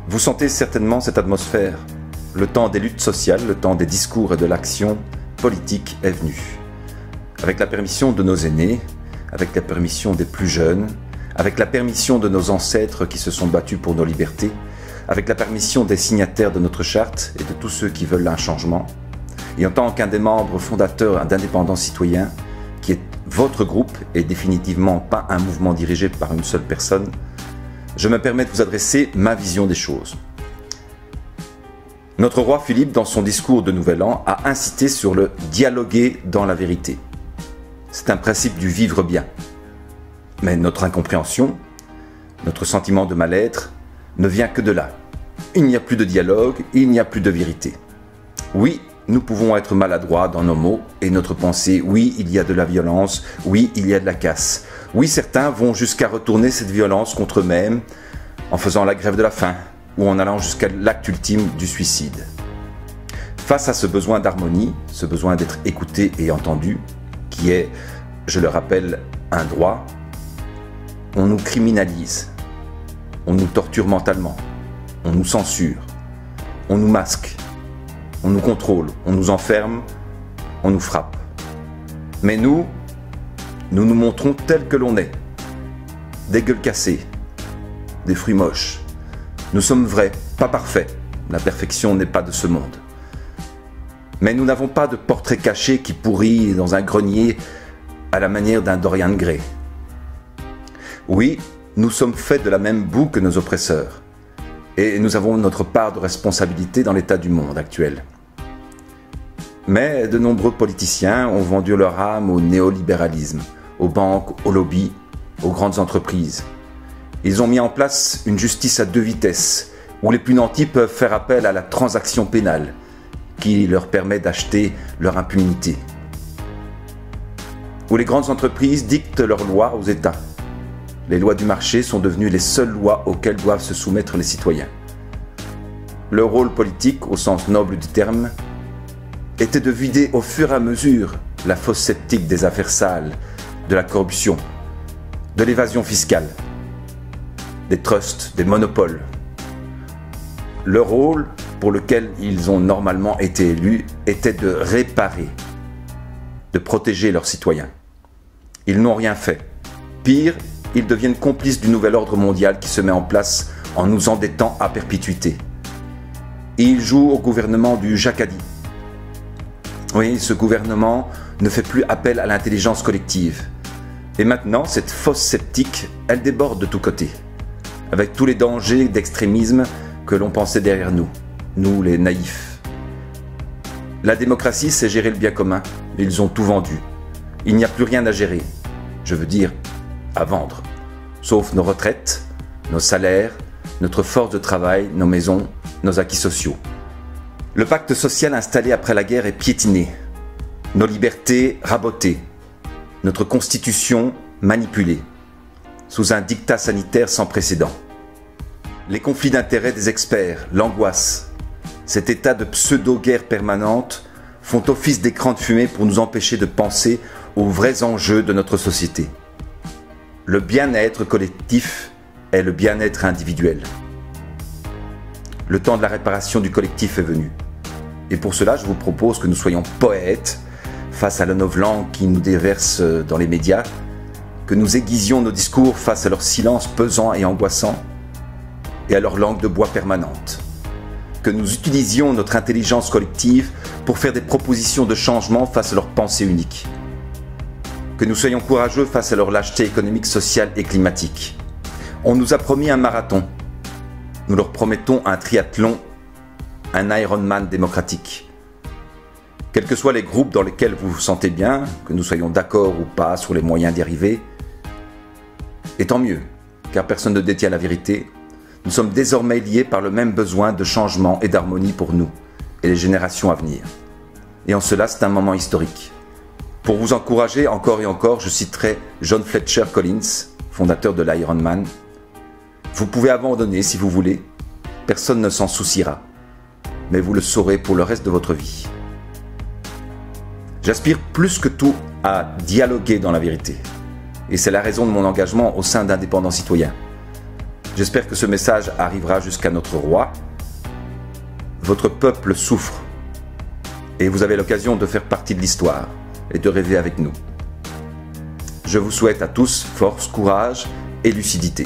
Vous sentez certainement cette atmosphère. Le temps des luttes sociales, le temps des discours et de l'action politique est venu. Avec la permission de nos aînés, avec la permission des plus jeunes, avec la permission de nos ancêtres qui se sont battus pour nos libertés, avec la permission des signataires de notre charte et de tous ceux qui veulent un changement, et en tant qu'un des membres fondateurs d'Indépendants Citoyens, qui est votre groupe et définitivement pas un mouvement dirigé par une seule personne, je me permets de vous adresser ma vision des choses. Notre roi Philippe, dans son discours de Nouvel An, a incité sur le « dialoguer dans la vérité ». C'est un principe du vivre bien. Mais notre incompréhension, notre sentiment de mal-être, ne vient que de là. Il n'y a plus de dialogue, il n'y a plus de vérité. Oui, nous pouvons être maladroits dans nos mots et notre pensée. Oui, il y a de la violence. Oui, il y a de la casse. Oui, certains vont jusqu'à retourner cette violence contre eux-mêmes en faisant la grève de la faim ou en allant jusqu'à l'acte ultime du suicide. Face à ce besoin d'harmonie, ce besoin d'être écouté et entendu, qui est, je le rappelle, un droit, on nous criminalise, on nous torture mentalement, on nous censure, on nous masque, on nous contrôle, on nous enferme, on nous frappe. Mais nous nous montrons tels que l'on est, des gueules cassées, des fruits moches. Nous sommes vrais, pas parfaits, la perfection n'est pas de ce monde. Mais nous n'avons pas de portrait caché qui pourrit dans un grenier à la manière d'un Dorian Gray. Oui, nous sommes faits de la même boue que nos oppresseurs. Et nous avons notre part de responsabilité dans l'état du monde actuel. Mais de nombreux politiciens ont vendu leur âme au néolibéralisme, aux banques, aux lobbies, aux grandes entreprises. Ils ont mis en place une justice à deux vitesses, où les plus nantis peuvent faire appel à la transaction pénale, qui leur permet d'acheter leur impunité. Où les grandes entreprises dictent leurs lois aux États. Les lois du marché sont devenues les seules lois auxquelles doivent se soumettre les citoyens. Le rôle politique, au sens noble du terme, était de vider au fur et à mesure la fosse septique des affaires sales, de la corruption, de l'évasion fiscale, des trusts, des monopoles. Le rôle pour lequel ils ont normalement été élus était de réparer, de protéger leurs citoyens. Ils n'ont rien fait. Pire, ils deviennent complices du nouvel ordre mondial qui se met en place en nous endettant à perpétuité. Et ils jouent au gouvernement du jacadi. Oui, ce gouvernement ne fait plus appel à l'intelligence collective. Et maintenant, cette fosse sceptique, elle déborde de tous côtés, avec tous les dangers d'extrémisme que l'on pensait derrière nous, nous les naïfs. La démocratie, c'est gérer le bien commun. Ils ont tout vendu. Il n'y a plus rien à gérer. Je veux dire, à vendre, sauf nos retraites, nos salaires, notre force de travail, nos maisons, nos acquis sociaux. Le pacte social installé après la guerre est piétiné, nos libertés rabotées, notre constitution manipulée, sous un diktat sanitaire sans précédent. Les conflits d'intérêts des experts, l'angoisse, cet état de pseudo-guerre permanente font office d'écran de fumée pour nous empêcher de penser aux vrais enjeux de notre société. Le bien-être collectif est le bien-être individuel. Le temps de la réparation du collectif est venu. Et pour cela, je vous propose que nous soyons poètes face à la novlangue qui nous déverse dans les médias, que nous aiguisions nos discours face à leur silence pesant et angoissant et à leur langue de bois permanente, que nous utilisions notre intelligence collective pour faire des propositions de changement face à leur pensée unique, que nous soyons courageux face à leur lâcheté économique, sociale et climatique. On nous a promis un marathon. Nous leur promettons un triathlon, un Ironman démocratique. Quels que soient les groupes dans lesquels vous vous sentez bien, que nous soyons d'accord ou pas sur les moyens d'y arriver, et tant mieux, car personne ne détient la vérité, nous sommes désormais liés par le même besoin de changement et d'harmonie pour nous et les générations à venir. Et en cela, c'est un moment historique. Pour vous encourager encore et encore, je citerai John Fletcher Collins, fondateur de l'Ironman. Vous pouvez abandonner si vous voulez, personne ne s'en souciera, mais vous le saurez pour le reste de votre vie. J'aspire plus que tout à dialoguer dans la vérité, et c'est la raison de mon engagement au sein d'Indépendants Citoyens. J'espère que ce message arrivera jusqu'à notre roi. Votre peuple souffre et vous avez l'occasion de faire partie de l'histoire et de rêver avec nous. Je vous souhaite à tous force, courage et lucidité.